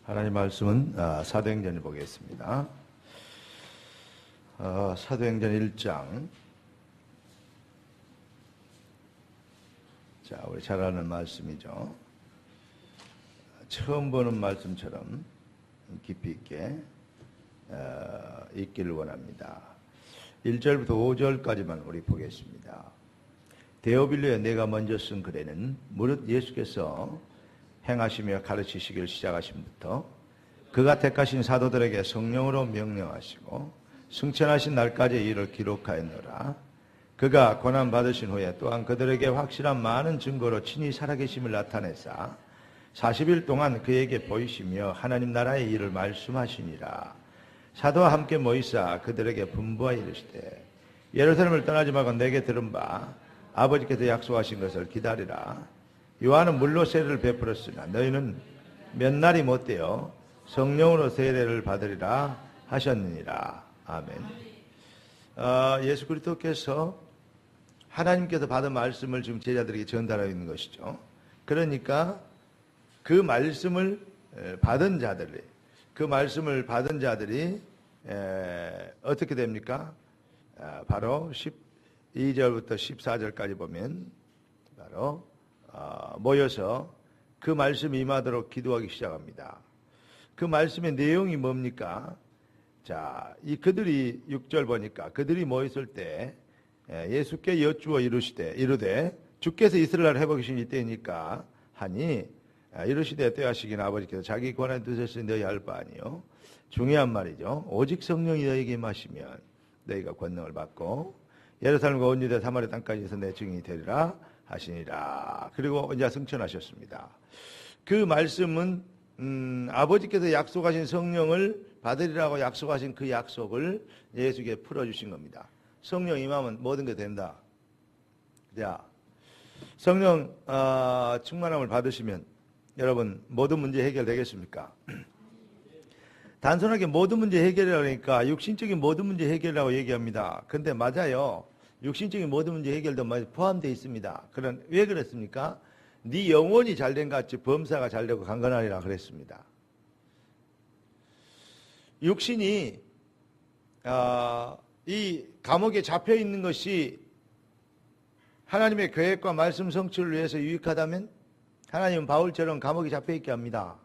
하나님 말씀은 사도행전을 보겠습니다. 사도행전 1장. 자, 우리 잘 아는 말씀이죠. 처음 보는 말씀처럼 깊이 있게 읽기를 원합니다. 1절부터 5절까지만 우리 보겠습니다. 데오빌로에 내가 먼저 쓴 글에는 무릇 예수께서 행하시며 가르치시기를 시작하심부터 그가 택하신 사도들에게 성령으로 명령하시고 승천하신 날까지 이를 기록하였노라. 그가 고난 받으신 후에 또한 그들에게 확실한 많은 증거로 친히 살아계심을 나타내사 40일 동안 그에게 보이시며 하나님 나라의 일을 말씀하시니라. 사도와 함께 모이사 그들에게 분부하여 이르시되 예루살렘을 떠나지 말고 내게 들은 바 아버지께서 약속하신 것을 기다리라. 요한은 물로 세례를 베풀었으나 너희는 몇 날이 못되어 성령으로 세례를 받으리라 하셨느니라. 아멘. 예수 그리스도께서 하나님께서 받은 말씀을 지금 제자들에게 전달하고 있는 것이죠. 그러니까 그 말씀을 받은 자들이 어떻게 됩니까? 바로 12절부터 14절까지 보면 바로 모여서 그 말씀이 임하도록 기도하기 시작합니다. 그 말씀의 내용이 뭡니까? 자, 그들이 6절 보니까 그들이 모였을 때 예수께 여쭈어 이르되 주께서 이스라엘을 회복하신 이때니까 하니 이르시되 때하시기는 아버지께서 자기 권한에 두셨으니 너희 알 바 아니요. 중요한 말이죠. 오직 성령이 너희에게 임하시면 너희가 권능을 받고 예루살렘과 온 유대 사마리아 땅까지에서 내 증인이 되리라 하시니라. 그리고 이제 승천하셨습니다. 그 말씀은 아버지께서 약속하신 성령을 받으리라고 약속하신 그 약속을 예수께 풀어주신 겁니다. 성령 임하면 모든 게 된다. 자, 성령 충만함을 받으시면 여러분 모든 문제 해결되겠습니까? 단순하게 모든 문제 해결이라니까 육신적인 모든 문제 해결이라고 얘기합니다. 근데 맞아요. 육신적인 모든 문제 해결도 포함되어 있습니다. 그런 왜 그랬습니까? 네 영혼이 잘된 것 같이 범사가 잘되고 강건하리라 그랬습니다. 육신이 이 감옥에 잡혀 있는 것이 하나님의 계획과 말씀 성취를 위해서 유익하다면 하나님은 바울처럼 감옥에 잡혀 있게 합니다.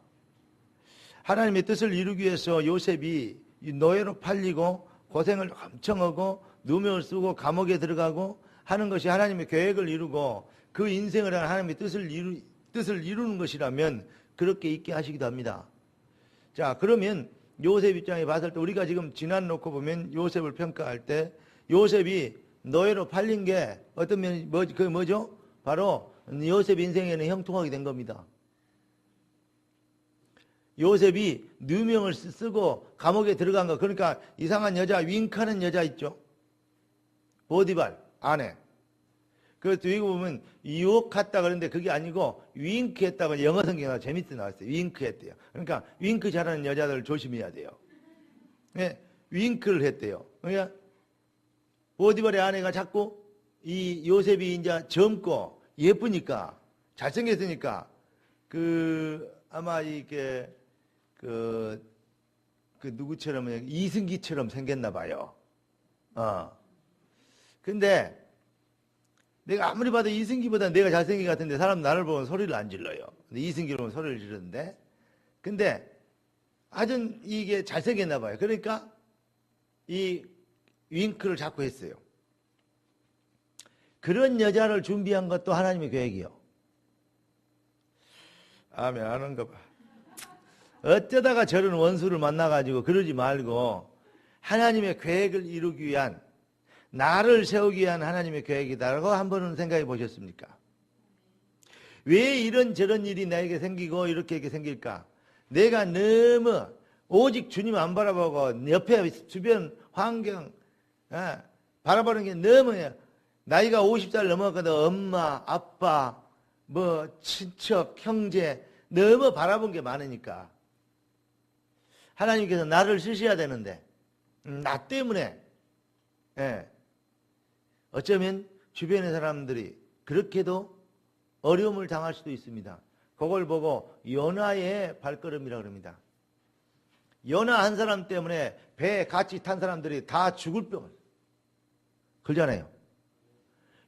하나님의 뜻을 이루기 위해서 요셉이 노예로 팔리고 고생을 엄청 하고 누명을 쓰고 감옥에 들어가고 하는 것이 하나님의 계획을 이루고 그 인생을 하는 하나님의 뜻을 이루는 것이라면 그렇게 있게 하시기도 합니다. 자, 그러면 요셉 입장에 봤을 때 우리가 지금 지난 놓고 보면 요셉을 평가할 때 요셉이 노예로 팔린 게 어떤 면이 뭐죠? 바로 요셉 인생에는 형통하게 된 겁니다. 요셉이 누명을 쓰고 감옥에 들어간 거, 그러니까 이상한 여자, 윙크하는 여자 있죠? 보디발 아내. 그 뒤에 보면 유혹했다 그러는데 그게 아니고 윙크했다고 영어 성경에 재밌게 나왔어요. 윙크했대요. 그러니까 윙크 잘하는 여자들 조심해야 돼요. 네, 윙크를 했대요. 그러니까 보디발의 아내가 자꾸 이 요셉이 이제 젊고 예쁘니까 잘생겼으니까 아마 이게 누구처럼 이승기처럼 생겼나 봐요. 근데 내가 아무리 봐도 이승기보다 내가 잘생긴 것 같은데 사람 나를 보면 소리를 안 질러요. 근데 이승기를 보면 소리를 지르는데, 근데 아주 이게 잘생겼나 봐요. 그러니까 이 윙크를 자꾸 했어요. 그런 여자를 준비한 것도 하나님의 계획이요. 아멘. 아는가 봐. 어쩌다가 저런 원수를 만나가지고 그러지 말고 하나님의 계획을 이루기 위한, 나를 세우기 위한 하나님의 계획이다라고 한 번은 생각해 보셨습니까? 왜 이런저런 일이 나에게 생기고 이렇게 생길까? 내가 너무 오직 주님 안 바라보고 옆에 주변 환경 바라보는 게 너무, 나이가 50살 넘었거든. 엄마, 아빠, 친척, 형제 너무 바라본 게 많으니까 하나님께서 나를 쓰셔야 되는데 나 때문에 어쩌면 주변의 사람들이 그렇게도 어려움을 당할 수도 있습니다. 그걸 보고 연하의 발걸음이라고 합니다. 연하 한 사람 때문에 배에 같이 탄 사람들이 다 죽을 병을 그러잖아요.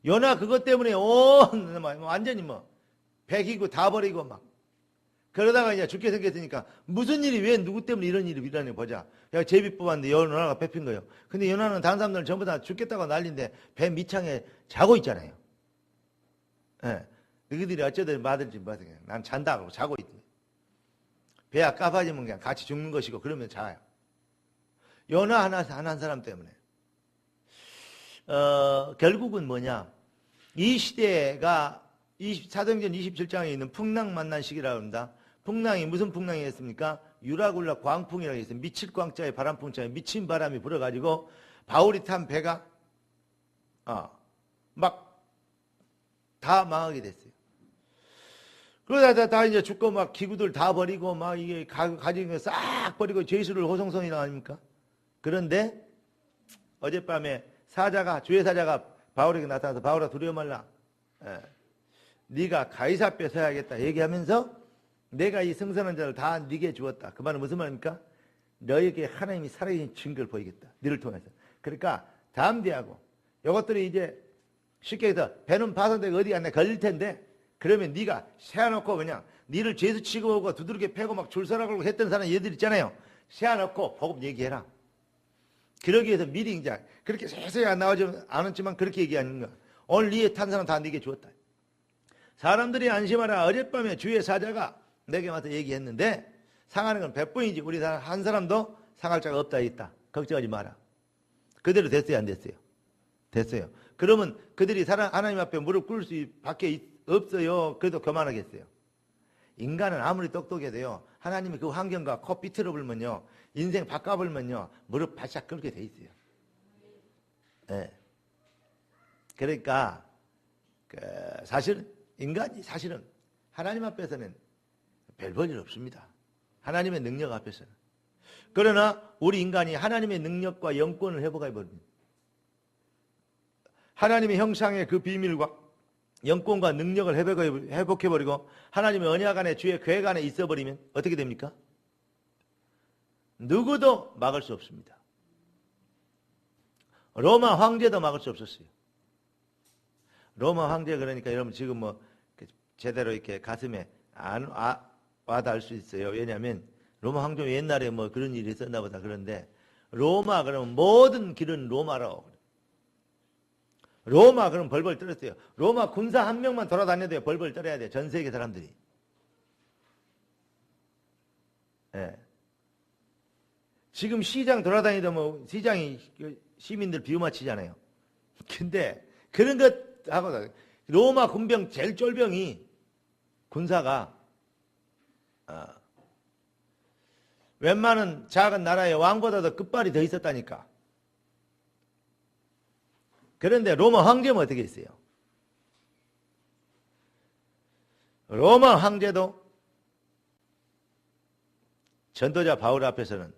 연하 그것 때문에 완전히 배 기고 다 버리고 막 그러다가 이제 죽게 생겼으니까 무슨 일이 왜 누구 때문에 이런 일이 일어나냐 보자. 야, 제비 뽑았는데 연하가 뺏긴 거예요. 근데 연하는 다른 사람들 전부 다 죽겠다고 난리인데 배 밑창에 자고 있잖아요. 예. 너희들이 어쩌든 마든지 난 잔다 그러고 자고 있대. 배가 까빠지면 그냥 같이 죽는 것이고 그러면 자요. 연하 하나 한 사람 때문에. 결국은 뭐냐. 이 시대가 사도행전 27장에 있는 풍랑 만난 시기라고 합니다. 풍랑이 무슨 풍랑이었습니까? 유라굴라 광풍이라고 했어요. 미칠 광자에 바람풍자에 미친 바람이 불어가지고 바울이 탄 배가 막 다 망하게 됐어요. 그러다 다 이제 죽고 막 기구들 다 버리고 막 이게 가진 거 싹 버리고 죄수를 호송성이라 아닙니까? 그런데 어젯밤에 주의 사자가 바울에게 나타나서 바울아 두려워 말라. 네가 가이사 앞에 서야겠다 얘기하면서 내가 이 승선한 자를 다 네게 주었다. 그 말은 무슨 말입니까? 너에게 하나님이 살아계신 증거를 보이겠다. 너를 통해서. 그러니까 담대하고 이것들이 이제 쉽게 해서 배는 파손되고 어디 안에 걸릴 텐데 그러면 네가 세워놓고 그냥 니를 죄수 취급하고 두드럽게 패고 막 줄 서라고 했던 사람 얘들 있잖아요. 세워놓고 복음 얘기해라. 그러기 위해서 미리 이제 그렇게 세세히 안 나오지 않았지만 그렇게 얘기하는 거야. 오늘 니에 탄 사람 다 네게 주었다. 사람들이 안심하라. 어젯밤에 주의 사자가 내게 와서 얘기했는데 상하는 건 100분이지 우리 한 사람도 상할 자가 없다 있다. 걱정하지 마라. 그대로 됐어요 안 됐어요? 됐어요. 그러면 그들이 하나님 앞에 무릎 꿇을 수밖에 없어요. 그래도 교만하겠어요. 인간은 아무리 똑똑해도요. 하나님이 그 환경과 코 비틀어 불면요. 인생 바꿔불면요. 무릎 바짝 꿇게 돼 있어요. 네. 그러니까 인간이 사실은 하나님 앞에서는 별 볼 일 없습니다. 하나님의 능력 앞에서는. 그러나 우리 인간이 하나님의 능력과 영권을 회복해버립니다. 하나님의 형상의 그 비밀과 영권과 능력을 회복해버리고 하나님의 언약 안에 주의 계획 안에 있어버리면 어떻게 됩니까? 누구도 막을 수 없습니다. 로마 황제도 막을 수 없었어요. 로마 황제 그러니까 여러분 지금 제대로 이렇게 가슴에 와닿을 수 있어요. 왜냐하면 로마 황제 옛날에 그런 일이 있었나 보다. 그런데 로마 그러면 모든 길은 로마로. 로마 그럼 벌벌 떨었어요. 로마 군사 한 명만 돌아다녀도 벌벌 떨어야 돼요. 전 세계 사람들이. 예. 지금 시장 돌아다니도 시장이 시민들 비유맞히잖아요. 근데 그런 것 하고 로마 군병 제일 쫄병이 군사가 웬만한 작은 나라의 왕보다도 끝발이 더 있었다니까. 그런데 로마 황제는 어떻게 했어요? 로마 황제도 전도자 바울 앞에서는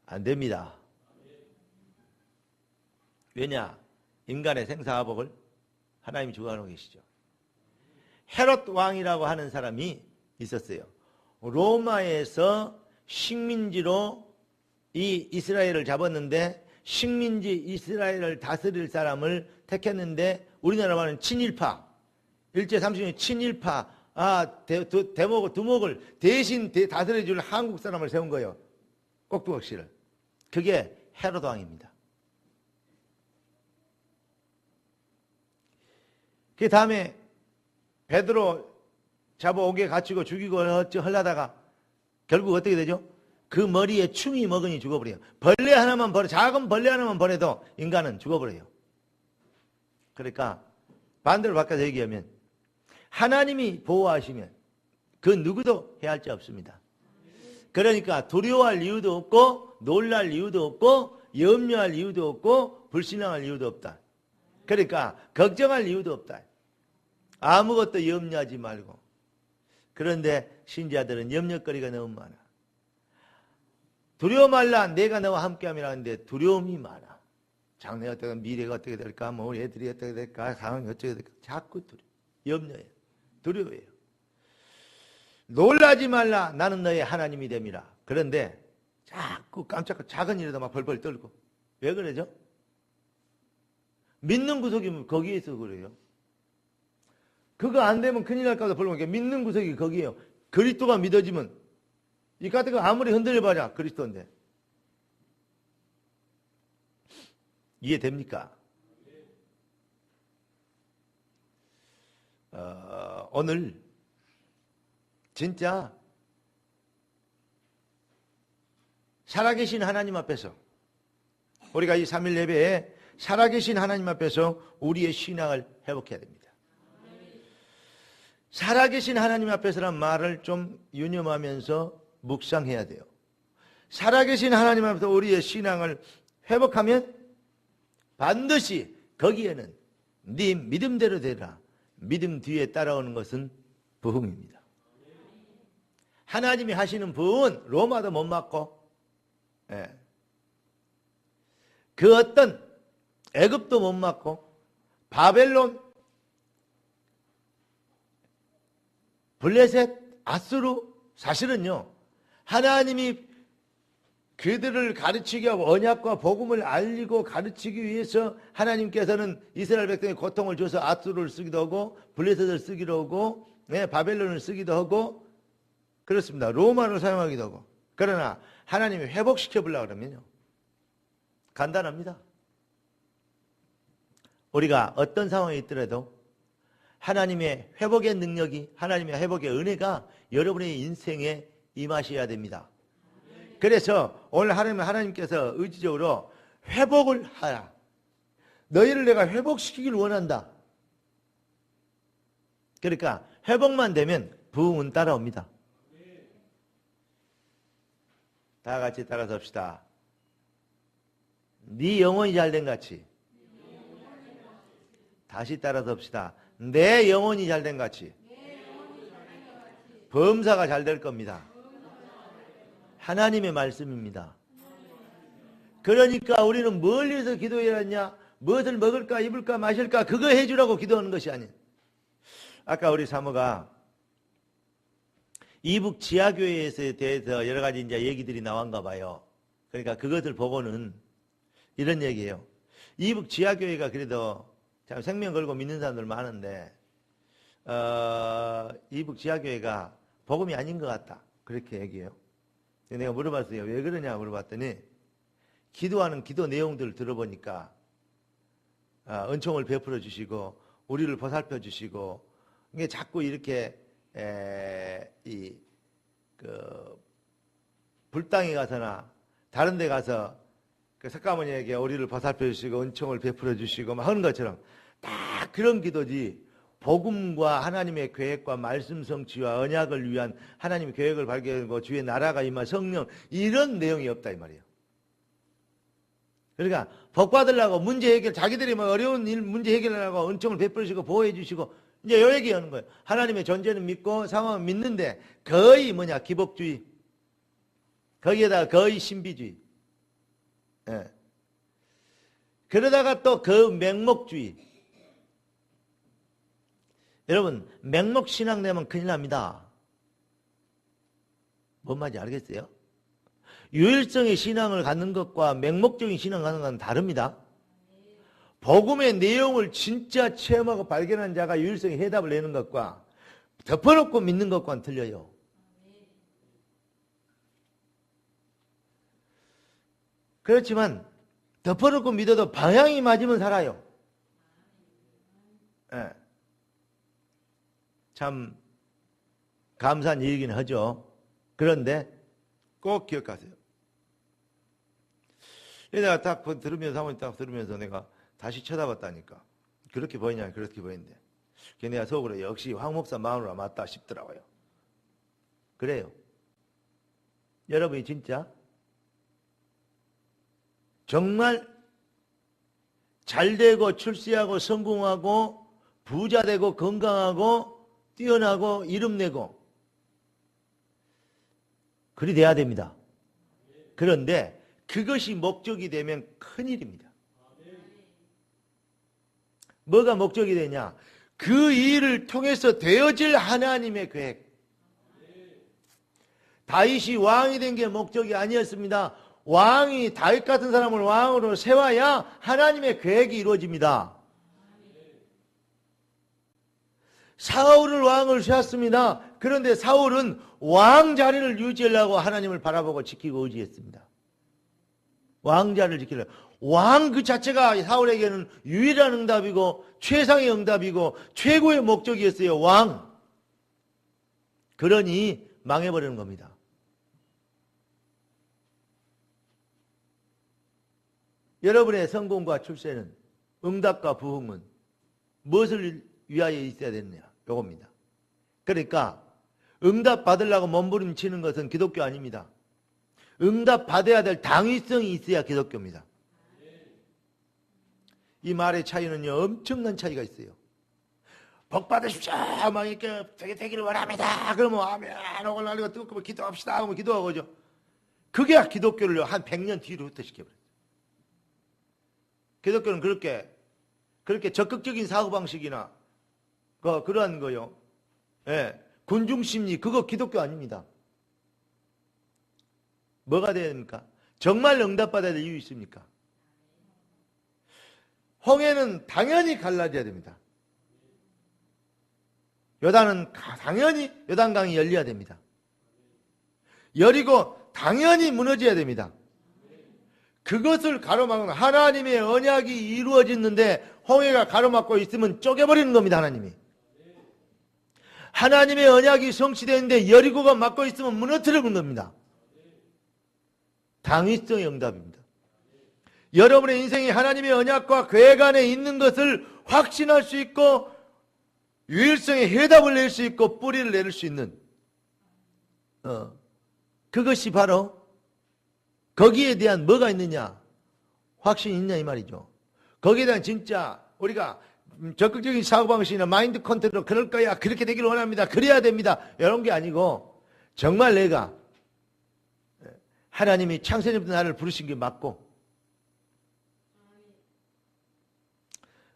안 됩니다. 왜냐? 인간의 생사화복을 하나님이 주관하고 계시죠. 헤롯 왕이라고 하는 사람이 있었어요. 로마에서 식민지로 이 이스라엘을 잡았는데 식민지 이스라엘을 다스릴 사람을 택했는데 우리나라 말은 친일파, 일제 30년 친일파, 두목을 대신 다스려줄 한국 사람을 세운 거예요. 꼭두각시를. 그게 헤롯 왕입니다. 그 다음에 베드로 잡아오게 갇히고 죽이고 하려다가 결국 어떻게 되죠? 그 머리에 충이 먹으니 죽어버려요. 벌레 하나만 버려, 작은 벌레 하나만 버려도 인간은 죽어버려요. 그러니까 반대로 바꿔서 얘기하면 하나님이 보호하시면 그 누구도 해할 자 없습니다. 그러니까 두려워할 이유도 없고 놀랄 이유도 없고 염려할 이유도 없고 불신앙할 이유도 없다. 그러니까 걱정할 이유도 없다. 아무것도 염려하지 말고. 그런데 신자들은 염려거리가 너무 많아. 두려워 말라 내가 너와 함께함이라 하는데 두려움이 많아. 장래가 어떻게 미래가 어떻게 될까 뭐 애들이 어떻게 될까 상황이 어떻게 될까 자꾸 염려해요. 두려워해요. 놀라지 말라 나는 너의 하나님이 됨이라. 그런데 자꾸 깜짝 작은 일에도 막 벌벌 떨고. 왜 그러죠? 믿는 구석이 거기에서 그래요. 그거 안 되면 큰일 날까 봐 벌벌. 믿는 구석이 거기에요. 그리스도가 믿어지면 이 같은 거 아무리 흔들려봐야 그리스도인데. 이해됩니까? 오늘 진짜 살아계신 하나님 앞에서 우리가 이 3일 예배에 살아계신 하나님 앞에서 우리의 신앙을 회복해야 됩니다. 살아계신 하나님 앞에서란 말을 좀 유념하면서 묵상해야 돼요. 살아계신 하나님 앞에서 우리의 신앙을 회복하면 반드시 거기에는 네 믿음대로 되라. 믿음 뒤에 따라오는 것은 부흥입니다. 하나님이 하시는 부흥은 로마도 못 막고, 그 어떤 애굽도 못 막고, 바벨론, 블레셋, 아수르, 사실은요 하나님이 그들을 가르치기 하고 언약과 복음을 알리고 가르치기 위해서 하나님께서는 이스라엘 백성의 고통을 줘서 아수르를 쓰기도 하고 블레셋을 쓰기도 하고 바벨론을 쓰기도 하고 그렇습니다. 로마를 사용하기도 하고. 그러나 하나님이 회복시켜 보려고 그러면요 간단합니다. 우리가 어떤 상황에 있더라도 하나님의 회복의 능력이, 하나님의 회복의 은혜가 여러분의 인생에 임하셔야 됩니다. 그래서 오늘 하나님께서 의지적으로 회복을 하라. 너희를 내가 회복시키길 원한다. 그러니까 회복만 되면 부흥은 따라옵니다. 다 같이 따라서 합시다. 네 영혼이 잘된 같이. 다시 따라서 합시다. 내 영혼이 잘된 같이. 범사가 잘 될 겁니다. 하나님의 말씀입니다. 그러니까 우리는 뭘 위해서 기도해야 하냐? 무엇을 먹을까 입을까 마실까 그거 해주라고 기도하는 것이 아니에요. 아까 우리 사모가 이북 지하교회에 대해서 여러 가지 이제 얘기들이 나왔나 봐요. 그러니까 그것을 보고는 이런 얘기예요. 이북 지하교회가 그래도 참 생명 걸고 믿는 사람들 많은데 이북 지하교회가 복음이 아닌 것 같다. 그렇게 얘기해요. 내가 물어봤어요. 왜 그러냐 물어봤더니 기도하는 기도 내용들을 들어보니까 은총을 베풀어 주시고 우리를 보살펴 주시고 이게 자꾸 이렇게 불당에 가서나 다른 데 가서 그 석가모니에게 우리를 보살펴 주시고 은총을 베풀어 주시고 막 하는 것처럼 다 그런 기도지 복음과 하나님의 계획과 말씀 성취와 언약을 위한 하나님의 계획을 발견하고 주의 나라가 임한 성령 이런 내용이 없다 이 말이에요. 그러니까 복 받으려고 문제 해결 자기들이 뭐 어려운 일 문제 해결하려고 은총을 베풀어 주시고 보호해 주시고 이제 요 얘기하는 거예요. 하나님의 존재는 믿고 상황은 믿는데 거의 기복주의 거기에다가 거의 신비주의 그러다가 또 그 맹목주의. 여러분 맹목신앙 되면 큰일 납니다. 뭔 말인지 알겠어요? 유일성의 신앙을 갖는 것과 맹목적인 신앙을 갖는 것은 다릅니다. 복음의 내용을 진짜 체험하고 발견한 자가 유일성의 해답을 내는 것과 덮어놓고 믿는 것과는 틀려요. 그렇지만 덮어놓고 믿어도 방향이 맞으면 살아요. 참 감사한 일이긴 하죠. 그런데 꼭 기억하세요. 내가 딱 들으면서 사모님 딱 들으면서 내가 다시 쳐다봤다니까. 그렇게 보이냐 그렇게 보이는데 내가 속으로 역시 황 목사 마음으로 맞다 싶더라고요. 그래요. 여러분이 진짜 정말 잘되고 출세하고 성공하고 부자되고 건강하고 뛰어나고 이름내고 그리 돼야 됩니다. 그런데 그것이 목적이 되면 큰일입니다. 뭐가 목적이 되냐? 그 일을 통해서 되어질 하나님의 계획. 다윗이 왕이 된 게 목적이 아니었습니다. 왕이 다윗 같은 사람을 왕으로 세워야 하나님의 계획이 이루어집니다. 사울을 왕을 세웠습니다. 그런데 사울은 왕 자리를 유지하려고 하나님을 바라보고 지키고 의지했습니다. 왕 자리를 지키려고. 왕 그 자체가 사울에게는 유일한 응답이고 최상의 응답이고 최고의 목적이었어요. 왕. 그러니 망해버리는 겁니다. 여러분의 성공과 출세는, 응답과 부흥은 무엇을 위하여 있어야 되느냐? 요겁니다. 그러니까 응답 받으려고 몸부림치는 것은 기독교 아닙니다. 응답 받아야 될 당위성이 있어야 기독교입니다. 이 말의 차이는요, 엄청난 차이가 있어요. 복 받으십시오. 막 이렇게 되기를 원합니다. 그러면 아멘 하고 날리고 뜨겁고 기도합시다 하면 기도하고죠. 그게 기독교를 한 100년 뒤로 후퇴시켜버려요. 기독교는 그렇게 적극적인 사고방식이나 그러한 거요. 예, 군중심리, 그거 기독교 아닙니다. 뭐가 돼야 됩니까? 정말 응답받아야 될 이유 있습니까? 홍해는 당연히 갈라져야 됩니다. 요단은 당연히 요단강이 열려야 됩니다. 여리고 당연히 무너져야 됩니다. 그것을 가로막는 하나님의 언약이 이루어졌는데 홍해가 가로막고 있으면 쪼개버리는 겁니다. 하나님의 언약이 성취되는데 여리고가 막고 있으면 무너뜨리는 겁니다. 당위성의 응답입니다. 여러분의 인생이 하나님의 언약과 계획 안에 있는 것을 확신할 수 있고 유일성의 해답을 낼 수 있고 뿌리를 내릴 수 있는 그것이 바로 거기에 대한 뭐가 있느냐? 확신이 있냐 이 말이죠. 거기에 대한 진짜 우리가 적극적인 사고방식이나 마인드 컨트롤 그럴 거야. 그렇게 되기를 원합니다. 그래야 됩니다. 이런 게 아니고 정말 내가 하나님이 창세전부터 나를 부르신 게 맞고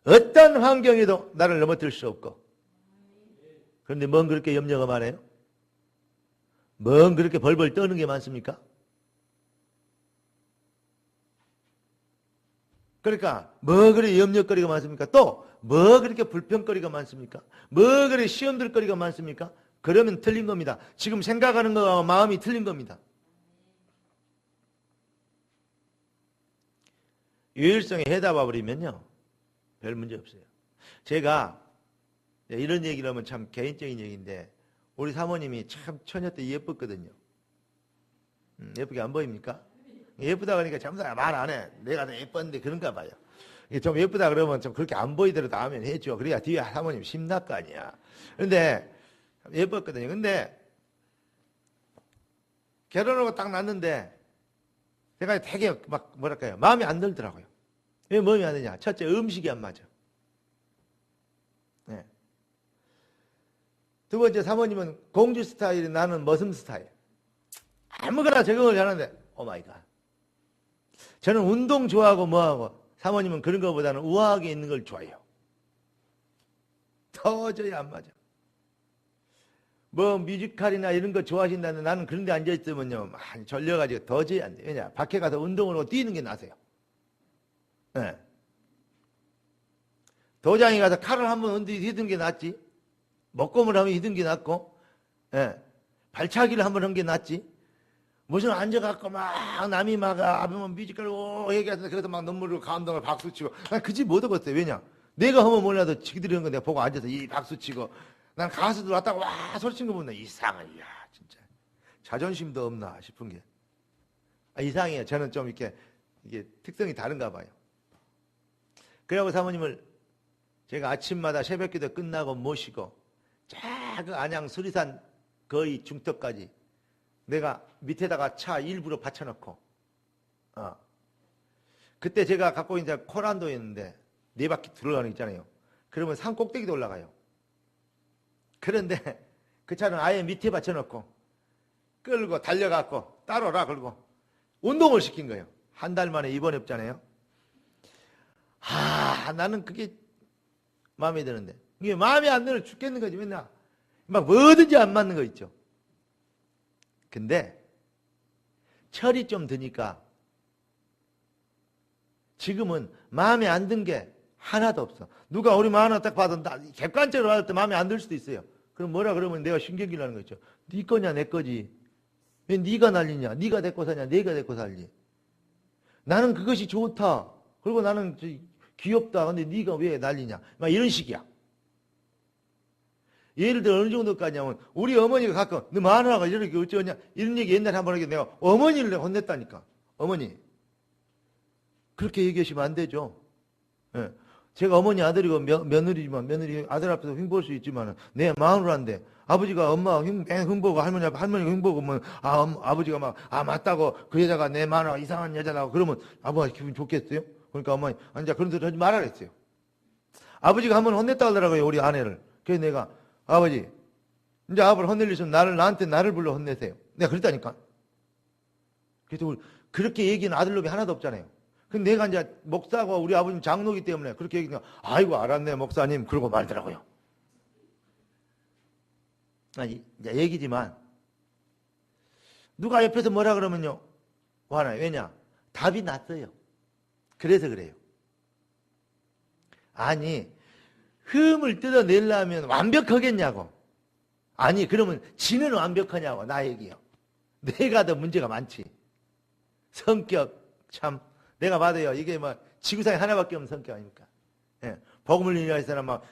어떤 환경에도 나를 넘어뜨릴 수 없고 그런데 뭔 그렇게 염려가 많아요? 뭔 그렇게 벌벌 떠는 게 많습니까? 그러니까 뭐 그렇게 염려거리가 많습니까? 또 뭐 그렇게 불평거리가 많습니까? 뭐 그렇게 시험들 거리가 많습니까? 그러면 틀린 겁니다. 지금 생각하는 거와 마음이 틀린 겁니다. 유일성에 해답 와버리면요 별 문제 없어요. 제가 이런 얘기를 하면 참 개인적인 얘기인데 우리 사모님이 참 처녀 때 예뻤거든요. 예쁘게 안 보입니까? 예쁘다 그러니까 전부 다 말 안 해. 내가 더 예뻤는데 그런가 봐요. 좀 예쁘다 그러면 좀 그렇게 안 보이더라도 하면 해줘. 그래야 뒤에 사모님 심날 거 아니야. 그런데 예뻤거든요. 근데 결혼하고 딱 났는데 제가 되게 막 뭐랄까요 마음에 안 들더라고요. 왜 마음에 안 드냐? 첫째 음식이 안 맞아. 네. 두 번째 사모님은 공주 스타일이 나는 머슴 스타일. 아무거나 적응을 하는데 오마이갓. 저는 운동 좋아하고 뭐하고 사모님은 그런 것보다는 우아하게 있는 걸 좋아해요. 도저히 안 맞아. 뭐 뮤지컬이나 이런 거 좋아하신다는데 나는 그런 데 앉아있으면요 많이 졸려가지고 도저히 안 돼요. 왜냐 밖에 가서 운동을 하고 뛰는 게 나세요. 네. 도장에 가서 칼을 한번 휘두는 게 낫지. 먹고을 하면 휘두는 게 낫고 네. 발차기를 한번 한 게 낫지. 무슨 앉아갖고 막 남이 막 아버면 뮤지컬 오 얘기하는데 그래서 막 눈물을 감동을 박수치고 난 그 집 못 얻었어요. 왜냐 내가 하면 몰라도 지들이 하는 거 내가 보고 앉아서 이 박수치고 난 가수들 왔다가 와 소리친 거 보면 이상해. 이야 진짜 자존심도 없나 싶은 게 이상해요. 저는 좀 이게 특성이 다른가 봐요. 그래갖고 사모님을 제가 아침마다 새벽기도 끝나고 모시고 작은 안양 수리산 거의 중턱까지 내가 밑에다가 차 일부러 받쳐놓고 그때 제가 갖고 있는 코란도였는데 4바퀴 들어가는 거 있잖아요. 그러면 산 꼭대기도 올라가요. 그런데 그 차는 아예 밑에 받쳐놓고 끌고 달려갖고 따라오라 그러고 운동을 시킨 거예요. 한 달 만에 입원했잖아요. 나는 그게 마음에 드는데 이게 마음에 안 들어 죽겠는 거지. 맨날 막 뭐든지 안 맞는 거 있죠. 근데 철이 좀 드니까 지금은 마음에 안 든 게 하나도 없어. 누가 우리 마음 하나 딱 봐도 객관적으로 받을 때 마음에 안 들 수도 있어요. 그럼 뭐라 그러면 내가 신경질 나는 거 있죠. 네 거냐 내 거지. 왜 네가 난리냐. 네가 데리고 사냐. 내가 데리고 살지. 나는 그것이 좋다. 그리고 나는 귀엽다. 근데 네가 왜 난리냐. 막 이런 식이야. 예를 들어 어느 정도까지냐면 우리 어머니가 가끔 너 마누라가 이렇게 어쩌냐 이런 얘기 옛날에 한번 하게 내가 어머니를 내가 혼냈다니까. 어머니. 그렇게 얘기하시면 안 되죠. 예. 제가 어머니 아들이고 며느리지만 며느리 아들 앞에서 흉볼 수 있지만 내 마누라인데 아버지가 엄마가 흉보고 할머니가 흉보고 뭐 아버지가 막 맞다고 그 여자가 내 마누라가 이상한 여자라고 그러면 아버지가 기분 좋겠어요? 그러니까 어머니 이제 그런 소리 하지 말라 그랬어요. 아버지가 한번 혼냈다 하더라고요 우리 아내를. 그래서 내가 아버지 이제 아버를 혼낼 일 있으면 나한테 나를 불러 혼내세요. 내가 그랬다니까. 그래서 그렇게 얘기는 아들놈이 하나도 없잖아요. 근데 내가 이제 목사고 우리 아버님 장로기 때문에 그렇게 얘기하니까 아이고 알았네 목사님 그러고 말더라고요. 아니 이제 얘기지만 누가 옆에서 뭐라 그러면요 화나요. 왜냐 답이 났어요. 그래서 그래요. 아니 흠을 뜯어내려면 완벽하겠냐고. 아니 그러면 지는 완벽하냐고 나 얘기요. 내가 더 문제가 많지. 성격 참 내가 봐도요 이게 뭐 지구상에 하나밖에 없는 성격 아닙니까? 예. 복음을 인하여 사람 막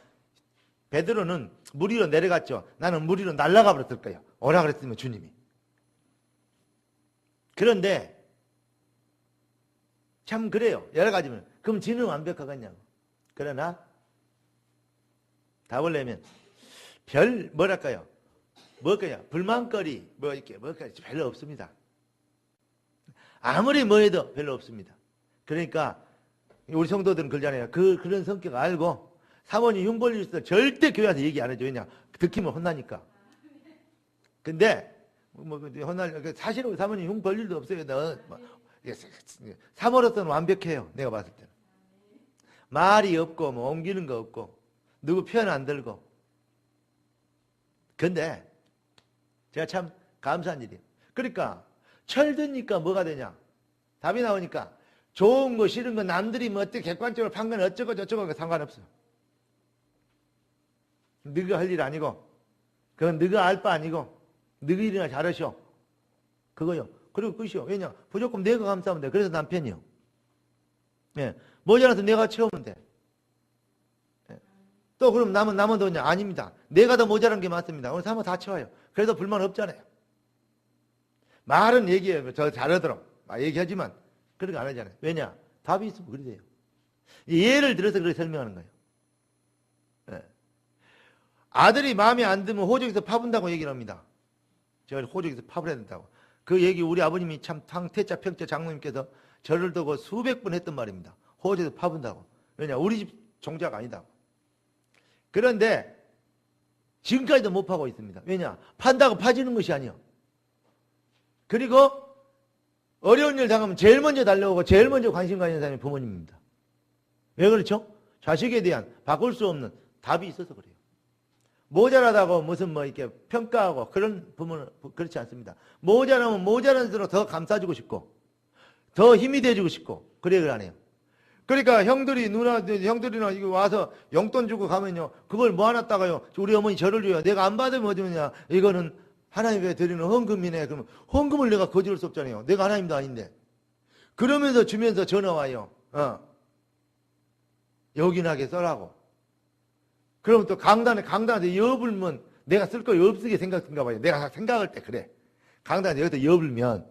베드로는 물 위로 내려갔죠. 나는 물 위로 날아가 버렸을 거예요. 오라 그랬으면 주님이. 그런데 참 그래요. 여러 가지면 그럼 지는 완벽하겠냐고. 그러나 답을 내면 뭐랄까요? 뭘까요? 불만거리 이렇게 뭘까요? 별로 없습니다. 아무리 뭐 해도 별로 없습니다. 그러니까 우리 성도들은 그러잖아요. 그런 성격 알고 사모님 흉볼 일 있어 절대 교회 와서 얘기 안 해줘. 왜냐? 듣기면 혼나니까. 근데 사실은 사모님 흉 볼 일도 없어요. 사모로서는 완벽해요. 내가 봤을 때는. 말이 없고 뭐 옮기는 거 없고 누구 편 안 들고. 근데 제가 참 감사한 일이에요. 그러니까 철드니까 뭐가 되냐? 답이 나오니까 좋은 거 싫은 거 남들이 뭐 어떻게 객관적으로 판단 어쩌고 저쩌고 상관없어요. 너가 할 일 아니고 그건 너가 알 바 아니고 너가 일이나 잘하셔. 그거요. 그리고 끝이요. 왜냐? 무조건 내가 감싸면 돼. 그래서 남편이요. 예. 모자라서 내가 채우면 돼. 예. 또 그럼 남은 돈이 아닙니다. 내가 더 모자란 게 맞습니다. 오늘 사모 다 채워요. 그래도 불만 없잖아요. 말은 얘기해요. 저 잘하도록. 얘기하지만 그렇게 안 하잖아요. 왜냐? 답이 있으면 그리 돼요. 예를 들어서 그렇게 설명하는 거예요. 네. 아들이 마음에 안 들면 호적에서 파분다고 얘기를 합니다. 제가 호적에서 파분해야 된다고. 그 얘기 우리 아버님이 참 태자 평자 장로님께서 저를 두고 수백 번 했던 말입니다. 호적에서 파분다고. 왜냐? 우리 집 종자가 아니다고. 그런데 지금까지도 못 파고 있습니다. 왜냐? 판다고 파지는 것이 아니요. 그리고 어려운 일 당하면 제일 먼저 달려오고 제일 먼저 관심 가지는 사람이 부모님입니다. 왜 그렇죠? 자식에 대한 바꿀 수 없는 답이 있어서 그래요. 모자라다고 무슨 이렇게 평가하고 그런 부모는 그렇지 않습니다. 모자라면 모자란 대로 더 감싸주고 싶고 더 힘이 돼주고 싶고 그래 그러네요. 그러니까 형들이나 이거 와서 용돈 주고 가면요. 그걸 모아놨다가요. 우리 어머니 저를 줘요. 내가 안 받으면 어쩌냐. 이거는 하나님께 드리는 헌금이네. 그러면 헌금을 내가 거절할 수 없잖아요. 내가 하나님도 아닌데. 그러면서 주면서 전화 와요. 요긴하게 써라고. 그러면 또 강단한테 여불면 내가 쓸 거 없으게 생각한가 봐요. 내가 생각할 때 그래. 강단한테 여기다 여불면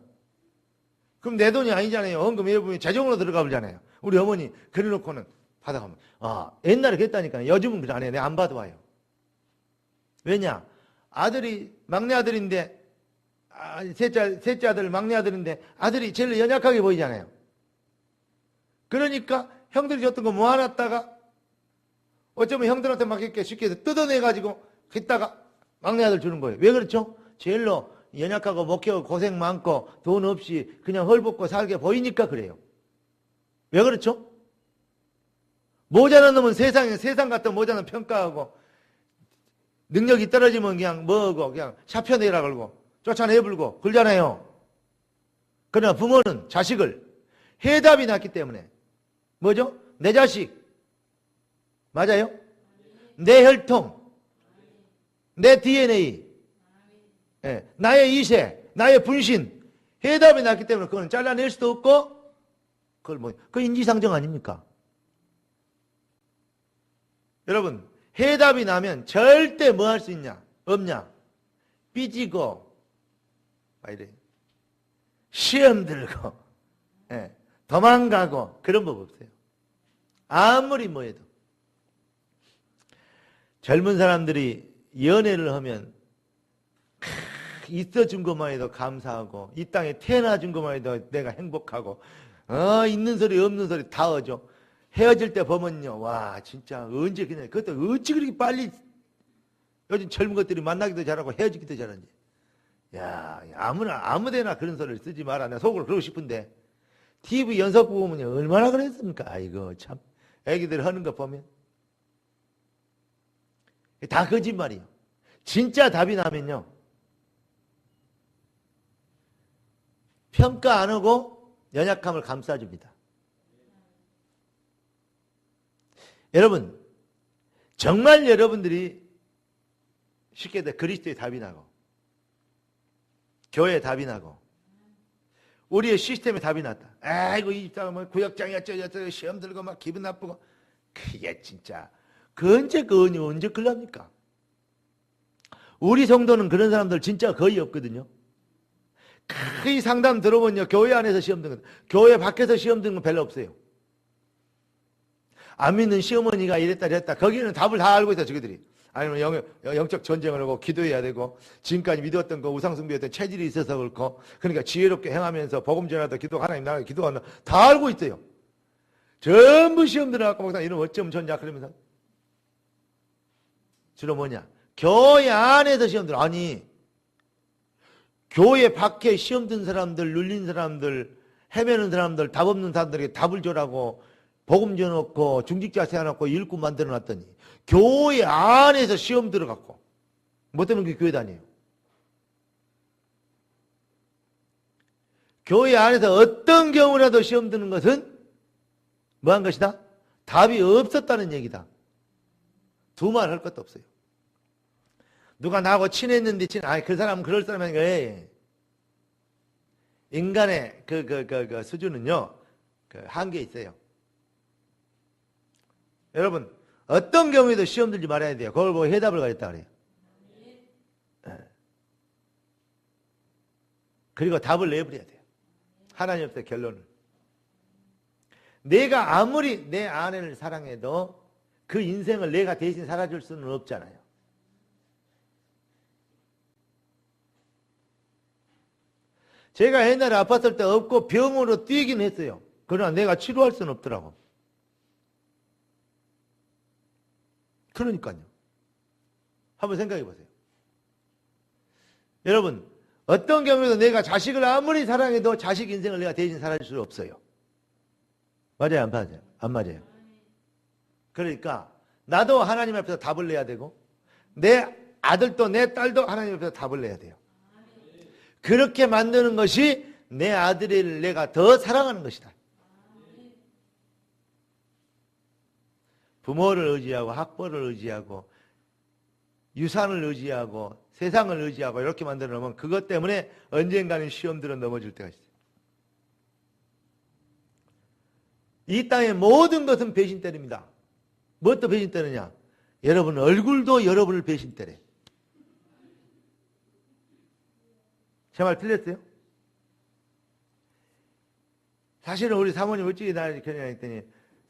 그럼 내 돈이 아니잖아요. 헌금 여불면 재정으로 들어가 버리잖아요. 우리 어머니 그래놓고는 받아가면 옛날에 그랬다니까요. 요즘은 그래 안 해. 내가 안 받아와요. 왜냐? 막내 아들인데, 셋째 아들, 막내 아들인데, 아들이 제일 연약하게 보이잖아요. 그러니까 형들이 줬던 거 모아놨다가, 어쩌면 형들한테 막 이렇게 쉽게 뜯어내가지고, gis다가 막내 아들 주는 거예요. 왜 그렇죠? 제일로 연약하고 목회하고 고생 많고, 돈 없이 그냥 헐벗고 살게 보이니까 그래요. 왜 그렇죠? 모자란 놈은 세상 같은 모자는 평가하고, 능력이 떨어지면 그냥 뭐하고 그냥 샤펴내라 그러고 쫓아내버리고 그러잖아요. 그러나 부모는 자식을 해답이 났기 때문에 뭐죠? 내 자식 맞아요? 내 혈통, 내 DNA, 나의 이세, 나의 분신 해답이 났기 때문에 그건 잘라낼 수도 없고 그걸 그 인지상정 아닙니까? 여러분 해답이 나면 절대 뭐 할 수 있냐? 없냐? 삐지고 이래 시험 들고 도망가고 그런 법 없어요. 아무리 뭐 해도. 젊은 사람들이 연애를 하면 있어준 것만 해도 감사하고 이 땅에 태어나준 것만 해도 내가 행복하고 있는 소리 없는 소리 다 하죠. 헤어질 때 보면요. 와 진짜 언제 그냥 그것도 어찌 그렇게 빨리 요즘 젊은 것들이 만나기도 잘하고 헤어지기도 잘하는지. 야 아무데나 그런 소리를 쓰지 마라. 내가 속으로 그러고 싶은데 TV 연속 보면 얼마나 그랬습니까? 아이고 참 애기들 하는 거 보면 다 거짓말이에요. 진짜 답이 나면요. 평가 안 하고 연약함을 감싸줍니다. 여러분 정말 여러분들이 쉽게 그리스도의 답이 나고 교회의 답이 나고 우리의 시스템의 답이 났다. 아이고 이 집사가 뭐 구역장이 어쩌고 시험 들고 막 기분 나쁘고 그게 진짜 언제 그럽니까? 우리 성도는 그런 사람들 진짜 거의 없거든요. 거의 상담 들어보면요. 교회 안에서 시험 드는 거, 교회 밖에서 시험 드는 건 별로 없어요. 안 믿는 시어머니가 이랬다 저랬다 거기는 답을 다 알고 있어 저기들이. 아니면 영적 전쟁을 하고 기도해야 되고 지금까지 믿었던 거 우상숭배였던 체질이 있어서 그렇고 그러니까 지혜롭게 행하면서 복음 전하다 기도 하나님 나라 기도하는 다 알고 있어요. 전부 시험 들어갖고 막 이런 어쩜 좋냐 그러면서 주로 뭐냐 교회 안에서 시험 들어. 아니 교회 밖에 시험 든 사람들 눌린 사람들 헤매는 사람들 답 없는 사람들에게 답을 줘라고 복음 줘놓고 중직자 세워놓고 일꾼 만들어놨더니 교회 안에서 시험 들어갔고 뭐 때문에 그게 교회 다녀요? 교회 안에서 어떤 경우라도 시험 드는 것은 뭐한 것이다? 답이 없었다는 얘기다. 두 말 할 것도 없어요. 누가 나하고 친했는데 그 사람은 그럴 사람이니까 인간의 그 수준은요 한계 있어요. 여러분 어떤 경우에도 시험 들지 말아야 돼요. 그걸 보고 해답을 가졌다 그래요. 그리고 답을 내버려야 돼요. 하나님 앞에 결론을. 내가 아무리 내 아내를 사랑해도 그 인생을 내가 대신 살아줄 수는 없잖아요. 제가 옛날에 아팠을 때 없고 병으로 뛰긴 했어요. 그러나 내가 치료할 수는 없더라고. 그러니까요. 한번 생각해 보세요. 여러분 어떤 경우에도 내가 자식을 아무리 사랑해도 자식 인생을 내가 대신 살아줄 수 없어요. 맞아요? 안 맞아요? 안 맞아요? 그러니까 나도 하나님 앞에서 답을 내야 되고 내 아들도 내 딸도 하나님 앞에서 답을 내야 돼요. 그렇게 만드는 것이 내 아들을 내가 더 사랑하는 것이다. 부모를 의지하고 학벌을 의지하고 유산을 의지하고 세상을 의지하고 이렇게 만들어 놓으면 그것 때문에 언젠가는 시험들은 넘어질 때가 있어요. 이 땅의 모든 것은 배신때립니다. 무엇도 배신때느냐? 여러분 얼굴도 여러분을 배신때려. 제 말 틀렸어요? 사실은 우리 사모님 어찌 날 그냥 했더니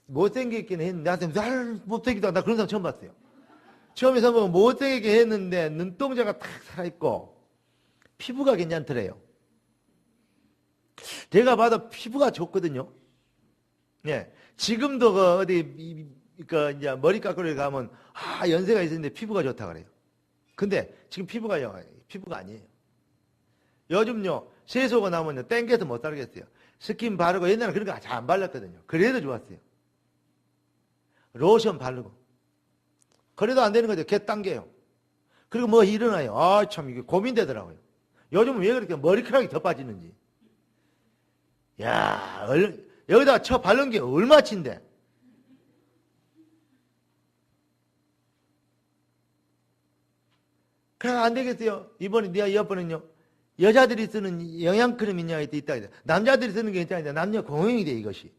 못생겼긴 했는데 나한테 날 못생기다 나 그런 사람 처음 봤어요. 처음에 보면 못생기게 했는데 눈동자가 탁 살아있고 피부가 괜찮더래요. 제가 봐도 피부가 좋거든요. 예, 지금도 어디 이제 머리 깎으러 가면 연세가 있었는데 피부가 좋다 그래요. 근데 지금 피부가 아니에요. 요즘요 세수가 나면요 땡겨서 못 살겠어요. 스킨 바르고 옛날에 그런 거 잘 안 발랐거든요. 그래도 좋았어요. 로션 바르고 그래도 안 되는 거죠. 개 당겨요. 그리고 뭐 일어나요. 참 이게 고민되더라고요. 요즘은 왜 그렇게 머리카락이 더 빠지는지. 야, 여기다 쳐 바른 게 얼마치인데. 그래, 안 되겠어요. 이번에는요, 여자들이 쓰는 영양크림 있냐, 있다. 남자들이 쓰는 게 있다. 남녀 공용이 돼, 이것이.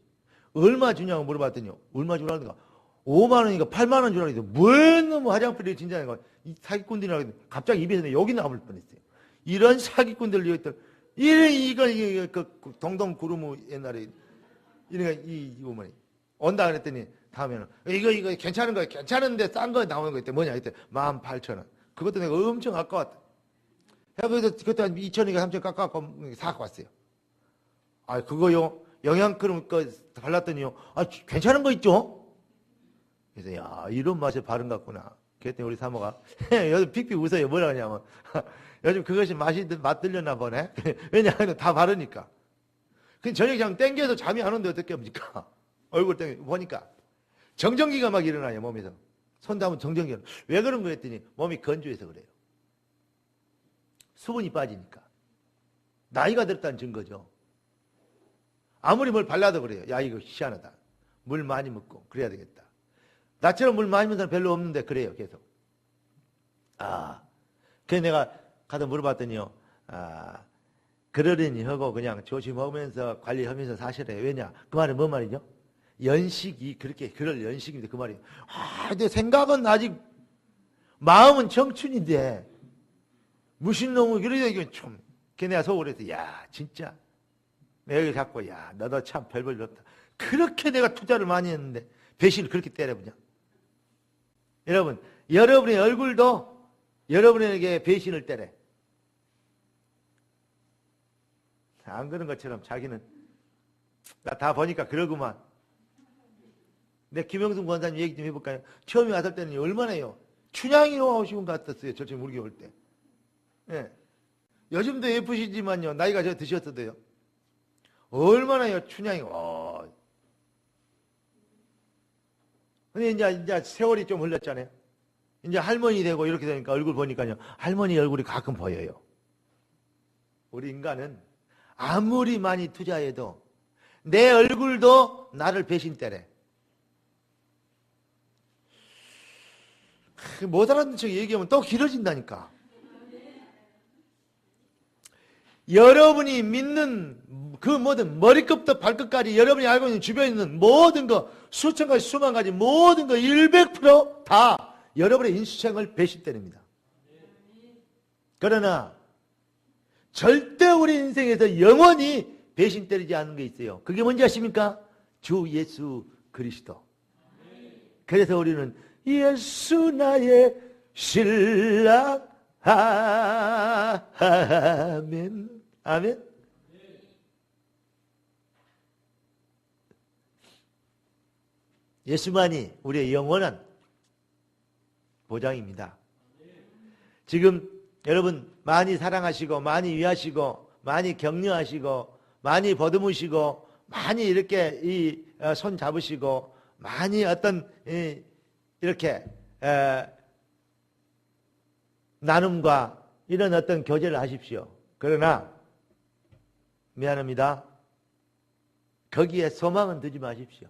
얼마 주냐고 물어봤더니, 얼마 주라는가? 5만원인가 8만원 주라는데, 뭘 너무 화장품이 진짜, 이 사기꾼들이라고 갑자기 입에서 욕이 나올 뻔했어요. 이런 사기꾼들, 이게 동동 구르무 옛날에, 이러니까 이거 온다 그랬더니, 다음에는, 이거 괜찮은 거야. 괜찮은데 싼 거 나오는 거 있대. 뭐냐, 이때 18,000원. 그것도 내가 엄청 아까웠다. 그래서 그때 한 2,000원인가 3,000원 깎아갖고 사갖고 왔어요. 아, 그거요. 영양크림 발랐더니요. 아, 괜찮은 거 있죠? 그래서, 야, 이런 맛에 바른 것 같구나. 그랬더니 우리 사모가, 요즘 픽픽 웃어요. 뭐라 하냐면, 요즘 그것이 맛 들렸나 보네. 왜냐하면 다 바르니까. 근데 저녁에 그냥 땡겨서 잠이 안 오는데 어떻게 합니까? 얼굴 땡겨, 보니까. 정전기가 막 일어나요, 몸에서. 손 닿으면 정전기가. 왜 그런 거 했더니 몸이 건조해서 그래요. 수분이 빠지니까. 나이가 들었다는 증거죠. 아무리 뭘 발라도 그래요. 야, 이거 희한하다. 물 많이 먹고 그래야 되겠다. 나처럼 물 많이 먹는 사람 별로 없는데 그래요, 계속. 그래서 내가 가서 물어봤더니요. 그러려니 하고 그냥 조심하면서 관리하면서 사시래요. 왜냐? 그 말은 뭔 말이죠? 연식이 그렇게 그럴 연식인데 그 말이에요. 근데 생각은 아직 마음은 청춘인데 무슨 놈의 그러니까 이거 좀 걔네가 속으로 해서 야 진짜 내가 여기 잡고 야 너도 참 별볼 없다. 그렇게 내가 투자를 많이 했는데 배신을 그렇게 때려보냐. 여러분 여러분의 얼굴도 여러분에게 배신을 때려. 안 그런 것처럼 자기는 나 다 보니까 그러구만. 내 김영순 권사님 얘기 좀 해볼까요? 처음에 왔을 때는 얼마나요? 춘향이로 오시고 같았어요. 저처럼 우리 올 때. 예. 요즘도 예쁘시지만요. 나이가 저 드셨어도요. 얼마나요? 춘향이. 근데 이제 세월이 좀 흘렀잖아요. 이제 할머니 되고 이렇게 되니까 얼굴 보니까요. 할머니 얼굴이 가끔 보여요. 우리 인간은 아무리 많이 투자해도 내 얼굴도 나를 배신 때래. 못 알아듣는 척 얘기하면 또 길어진다니까. 여러분이 믿는 그 모든 머리끝부터 발끝까지 여러분이 알고 있는 주변에 있는 모든 거 수천 가지 수만 가지 모든 거 100% 다 여러분의 인수청을 배신 때립니다. 그러나 절대 우리 인생에서 영원히 배신 때리지 않는 게 있어요. 그게 뭔지 아십니까? 주 예수 그리스도. 그래서 우리는 예수 나의 신랑 아멘 아멘. 예수만이 우리의 영원한 보장입니다. 지금 여러분 많이 사랑하시고 많이 위하시고 많이 격려하시고 많이 보듬으시고 많이 이렇게 손 잡으시고 많이 어떤 이렇게 나눔과 이런 어떤 교제를 하십시오. 그러나 미안합니다. 거기에 소망은 두지 마십시오.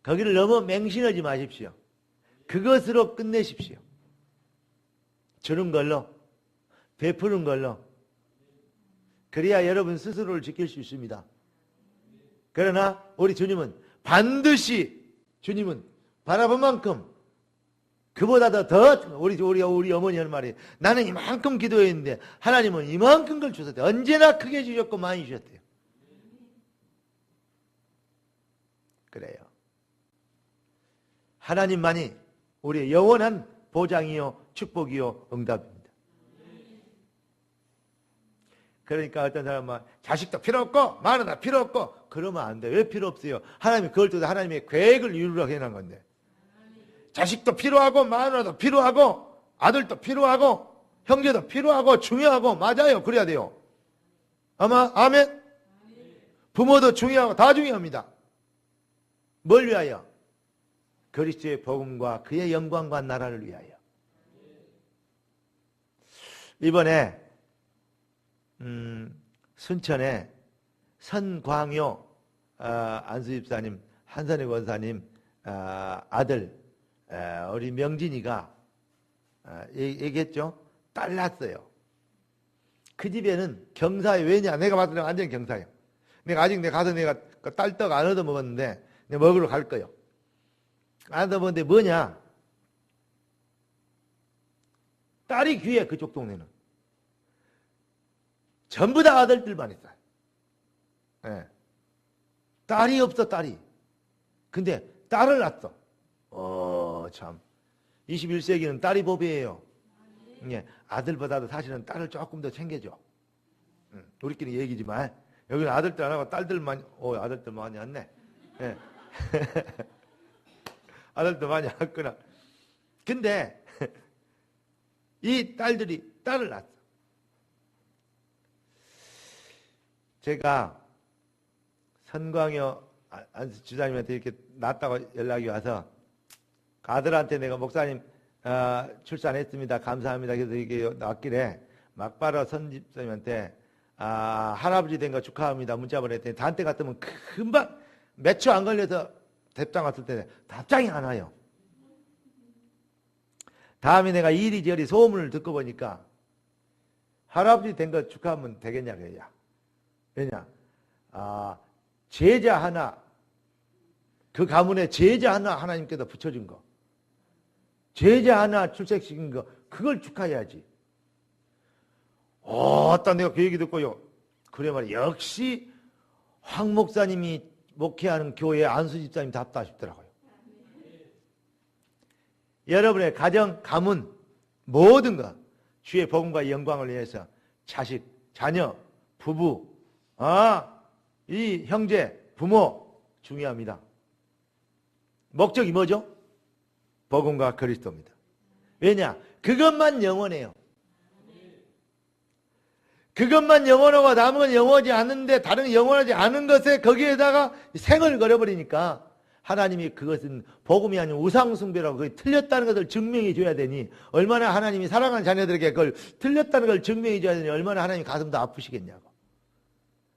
거기를 너무 맹신하지 마십시오. 그것으로 끝내십시오. 주는 걸로, 베푸는 걸로. 그래야 여러분 스스로를 지킬 수 있습니다. 그러나 우리 주님은 반드시 주님은 바라본 만큼 그보다 더 우리 어머니 하는 말이 나는 이만큼 기도했는데 하나님은 이만큼 걸 주셨대요. 언제나 크게 주셨고 많이 주셨대요. 그래요. 하나님만이 우리의 영원한 보장이요 축복이요 응답입니다. 그러니까 어떤 사람은 자식도 필요 없고 마누라 필요 없고 그러면 안 돼. 왜 필요 없어요? 하나님이 그걸 또 하나님의 계획을 이루려고 해놓은 건데. 자식도 필요하고 마누라도 필요하고 아들도 필요하고 형제도 필요하고 중요하고 맞아요. 그래야 돼요. 아멘? 부모도 중요하고 다 중요합니다. 뭘 위하여? 그리스도의 복음과 그의 영광과 나라를 위하여. 이번에 순천에 선광요 안수집사님, 한선희 권사님 아들 우리 명진이가 얘기했죠. 딸 낳았어요. 그 집에는 경사에, 왜냐, 내가 봤을 때 완전 경사예요. 내가 가서 내가 딸떡 안 얻어 먹었는데 내가 먹으러 갈 거예요. 안 얻어 먹었는데 뭐냐, 딸이 귀해. 그쪽 동네는 전부 다 아들들만 있어요. 네. 딸이 없어. 딸이. 근데 딸을 낳았어. 참 21세기는 딸이 법이에요. 예, 아들보다도 사실은 딸을 조금 더 챙겨줘. 우리끼리 얘기지만 여기는 아들들 안 하고 딸들만. 아들들 많이 왔네. 예. 아들들 많이 왔구나. 근데 이 딸들이 딸을 낳았어. 제가 선광여 주사님한테 이렇게 낳았다고 연락이 와서 아들한테 내가 목사님 출산했습니다. 감사합니다. 그래서 이게 낳았길래 막바로 선집사님한테 할아버지 된 거 축하합니다. 문자 보냈더니 단테 같으면 금방 몇 초 안 걸려서 답장 왔을 때 답장이 안 와요. 다음에 내가 이리저리 소문을 듣고 보니까 할아버지 된 거 축하하면 되겠냐 그래야. 왜냐, 제자 하나, 그 가문에 제자 하나 하나님께서 붙여준 거, 제자 하나 출생시킨 거, 그걸 축하해야지. 딱 내가 그 얘기 듣고요. 그래 말이야. 역시 황 목사님이 목회하는 교회 안수집사님답다 싶더라고요. 여러분의 가정, 가문, 모든 것, 주의 복음과 영광을 위해서 자식, 자녀, 부부, 이 형제, 부모 중요합니다. 목적이 뭐죠? 복음과 그리스도입니다. 왜냐? 그것만 영원해요. 그것만 영원하고 남은 건 영원하지 않는데 다른 영원하지 않은 것에 거기에다가 생을 걸어버리니까 하나님이 그것은 복음이 아닌 우상숭배라고 그게 틀렸다는 것을 증명해 줘야 되니 얼마나 하나님이 사랑하는 자녀들에게 그걸 틀렸다는 걸 증명해 줘야 되니 얼마나 하나님이 가슴도 아프시겠냐고.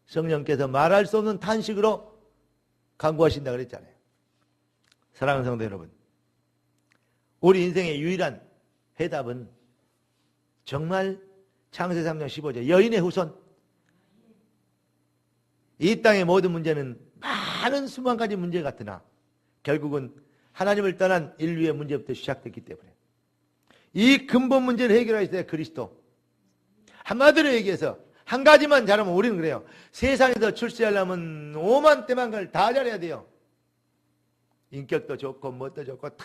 성령께서 말할 수 없는 탄식으로 간구하신다 그랬잖아요. 사랑하는 성도 여러분, 우리 인생의 유일한 해답은 정말 창세기 3장 15절 여인의 후손. 이 땅의 모든 문제는 많은 수만 가지 문제 같으나 결국은 하나님을 떠난 인류의 문제부터 시작됐기 때문에 이 근본 문제를 해결하실 때 그리스도. 한마디로 얘기해서 한 가지만 잘하면 우리는 그래요. 세상에서 출세하려면 5만 대만 걸 다 잘해야 돼요. 인격도 좋고 뭣도 좋고 다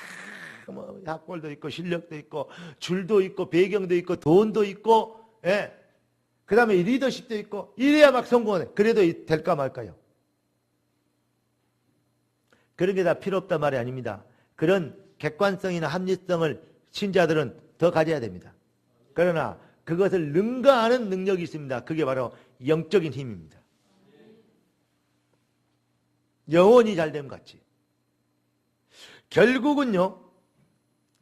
뭐 학벌도 있고 실력도 있고 줄도 있고 배경도 있고 돈도 있고, 예. 그 다음에 리더십도 있고 이래야 막 성공하네. 그래도 될까 말까요? 그런 게 다 필요 없단 말이 아닙니다. 그런 객관성이나 합리성을 신자들은 더 가져야 됩니다. 그러나 그것을 능가하는 능력이 있습니다. 그게 바로 영적인 힘입니다. 영혼이 잘됨 같이. 결국은요,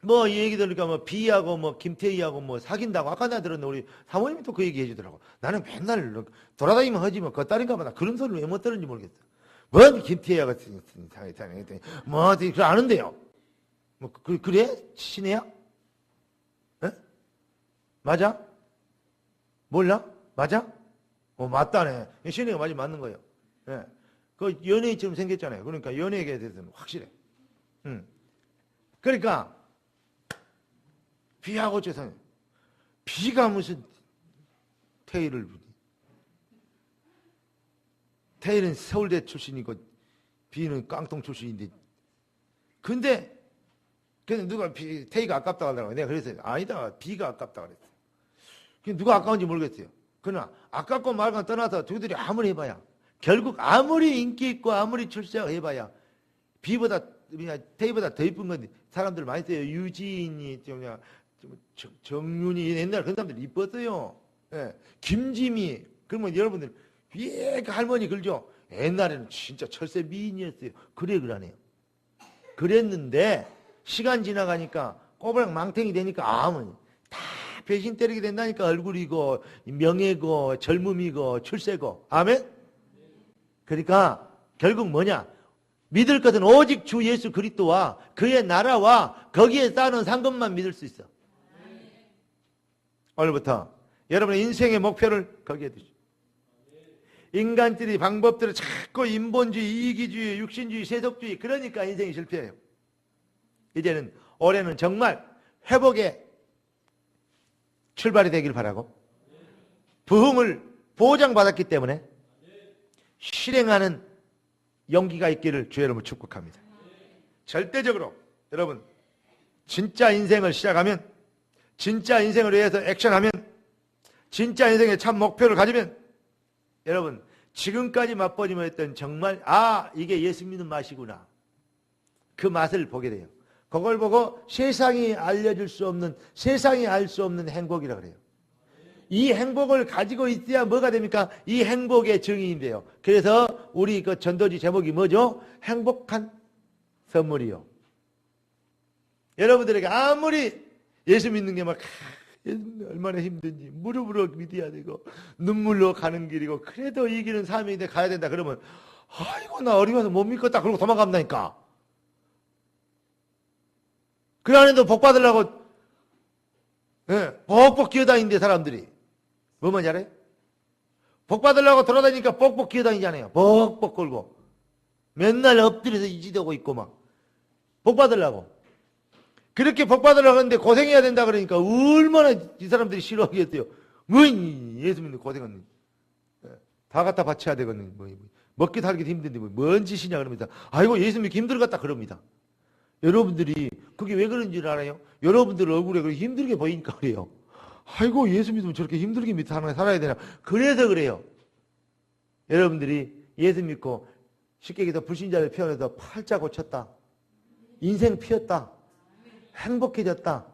뭐 이 얘기 들으니까 뭐 비하고 뭐 김태희하고 뭐 사귄다고 아까 나 들었는데 우리 사모님이 또 그 얘기 해주더라고. 나는 맨날 돌아다니면 하지 뭐 겉다리인가 봐. 그런 소리를 왜 못 들었는지 모르겠어. 뭐 김태희가 했더니 뭐 그걸 아는데요. 뭐 그래? 신혜야? 에? 맞아? 몰라? 맞아? 맞다네. 신혜가 맞는 거예요. 예. 그 연예인처럼 생겼잖아요. 그러니까 연예에 대해서는 확실해. 그러니까 비하고 죄송해요. 비가 무슨 태희를 부니. 태희는 서울대 출신이고 비는 깡통 출신인데 근데 누가 태희가 아깝다고 하더라고요. 내가 그랬어요. 아니다. 비가 아깝다고 그랬어요. 누가 아까운지 모르겠어요. 그러나 아깝고 말고 떠나서 저들이 아무리 해봐야 결국 아무리 인기 있고 아무리 출세하고 해봐야 비보다 태희보다 더 이쁜 건데 사람들 많이 써요. 유지인이 정윤이 옛날 그런 사람들 이뻤어요. 예. 김지미 그러면 여러분들 그 할머니 그러죠. 옛날에는 진짜 철새 미인이었어요. 그러네요. 그랬는데 시간 지나가니까 꼬부랑 망탱이 되니까 아무 다 배신 때리게 된다니까. 얼굴이고 명예고 젊음이고 출세고. 아멘? 그러니까 결국 뭐냐? 믿을 것은 오직 주 예수 그리스도와 그의 나라와 거기에 쌓는 상급만 믿을 수 있어. 오늘부터 여러분의 인생의 목표를 거기에 두시오. 인간들이 방법들을 자꾸 인본주의, 이기주의, 육신주의, 세속주의, 그러니까 인생이 실패해요. 이제는 올해는 정말 회복의 출발이 되길 바라고, 부흥을 보장받았기 때문에 실행하는 용기가 있기를 주 여러분 축복합니다. 절대적으로 여러분 진짜 인생을 시작하면, 진짜 인생을 위해서 액션하면, 진짜 인생의 참 목표를 가지면 여러분 지금까지 맛보지 못했던 정말 이게 예수 믿는 맛이구나, 그 맛을 보게 돼요. 그걸 보고 세상이 알려줄 수 없는, 세상이 알 수 없는 행복이라 그래요. 이 행복을 가지고 있어야 뭐가 됩니까? 이 행복의 증인인데요. 그래서 우리 그 전도지 제목이 뭐죠? 행복한 선물이요. 여러분들에게 아무리 예수 믿는 게 막 얼마나 힘든지, 무릎으로 믿어야 되고 눈물로 가는 길이고, 그래도 이 길은 사명인데 가야 된다 그러면 아이고 나 어려워서 못 믿겠다 그러고 도망간다니까. 그 안에도 복 받으려고 뻑뻑 기어다니는데 사람들이 뭐만 잘해? 복 받으려고 돌아다니니까 뻑뻑 기어다니잖아요. 뻑뻑 걸고 맨날 엎드려서 이지되고 있고 막 복 받으려고. 그렇게 복 받으려고 하는데 고생해야 된다 그러니까 얼마나 이 사람들이 싫어하겠어요. 뭐 예수 믿는 고생은 다 갖다 바쳐야 되거든. 먹기 살기도 힘든데 뭔 짓이냐 그럽니다. 아이고 예수 믿기 힘들겠다 그럽니다. 여러분들이 그게 왜 그런지 알아요? 여러분들 얼굴에 그렇게 힘들게 보이니까 그래요. 아이고 예수 믿으면 저렇게 힘들게 믿어 살아야 되나. 그래서 그래요. 여러분들이 예수 믿고 쉽게 얘기해서 불신자를 표현해서 팔자 고쳤다, 인생 피었다, 행복해졌다.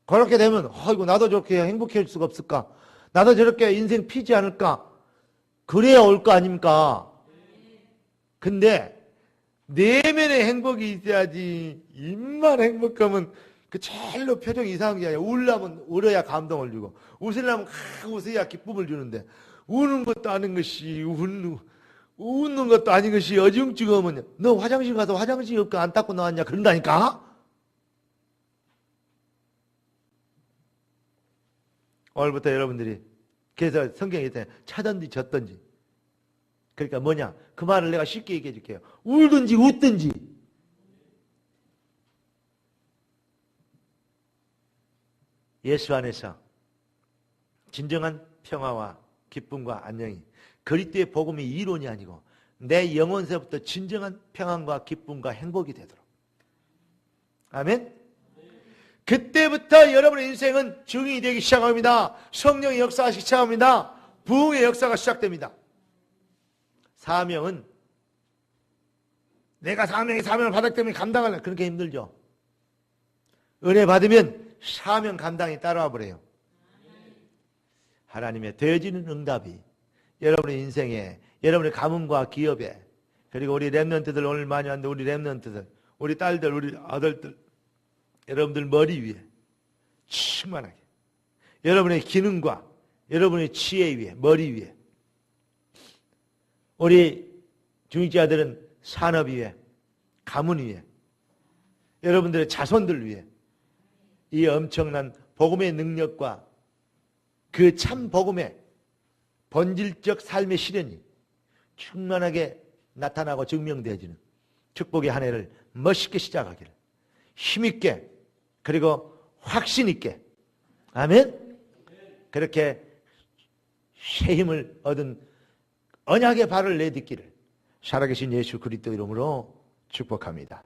그렇게 되면 아이고 나도 저렇게 행복해질 수가 없을까, 나도 저렇게 인생 피지 않을까, 그래야 올 거 아닙니까? 근데 내면의 행복이 있어야지. 입만 행복하면 그 제일로 표정이 이상한 게 아니라 울려면 울어야 감동을 주고, 웃으려면 웃어야 기쁨을 주는데, 우는 것도 아닌 것이 웃는 것도 아닌 것이 어중ጭ으면 너 화장실 가서 화장실 없고 안 닦고 나왔냐 그런다니까. 오늘부터 여러분들이 그래서 성경에 있잖아요. 차든지 졌든지. 그러니까 뭐냐, 그 말을 내가 쉽게 얘기해 줄게요. 울든지 웃든지 예수 안에서 진정한 평화와 기쁨과 안녕이, 그리스도의 복음이 이론이 아니고 내 영혼에서부터 진정한 평안과 기쁨과 행복이 되도록. 아멘. 그때부터 여러분의 인생은 증인이 되기 시작합니다. 성령의 역사가 시작합니다. 부흥의 역사가 시작됩니다. 사명은 내가 사명을 받았기 때문에 감당하려, 그렇게 힘들죠. 은혜 받으면 사명 감당이 따라와 버려요. 하나님의 되어지는 응답이 여러분의 인생에, 여러분의 가문과 기업에, 그리고 우리 렘넌트들, 오늘 많이 왔는데 우리 렘넌트들, 우리 딸들, 우리 아들들, 여러분들 머리 위에 충만하게, 여러분의 기능과 여러분의 지혜 위에, 머리 위에, 우리 중직자들은 산업 위에, 가문 위에, 여러분들의 자손들 위에 이 엄청난 복음의 능력과 그 참 복음의 본질적 삶의 실현이 충만하게 나타나고 증명되어지는 축복의 한 해를 멋있게 시작하기를, 힘있게, 그리고 확신 있게, 아멘. 그렇게 새 힘을 얻은 언약의 발을 내딛기를 살아계신 예수 그리스도 이름으로 축복합니다.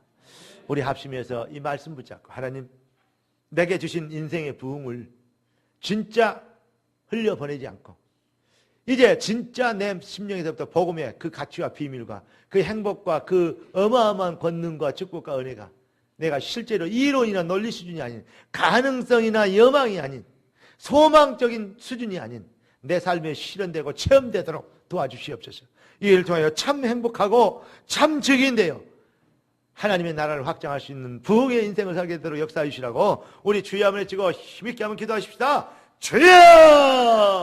우리 합심해서 이 말씀 붙잡고, 하나님 내게 주신 인생의 부흥을 진짜 흘려보내지 않고 이제 진짜 내 심령에서부터 복음의 그 가치와 비밀과 그 행복과 그 어마어마한 권능과 축복과 은혜가 내가 실제로 이론이나 논리 수준이 아닌, 가능성이나 여망이 아닌, 소망적인 수준이 아닌 내 삶에 실현되고 체험되도록 도와주시옵소서. 이 일을 통하여 참 행복하고 참 즐긴데요, 하나님의 나라를 확장할 수 있는 부흥의 인생을 살게 되도록 역사해 주시라고 우리 주여 한번 외치고 힘있게 한번 기도하십시다. 주여!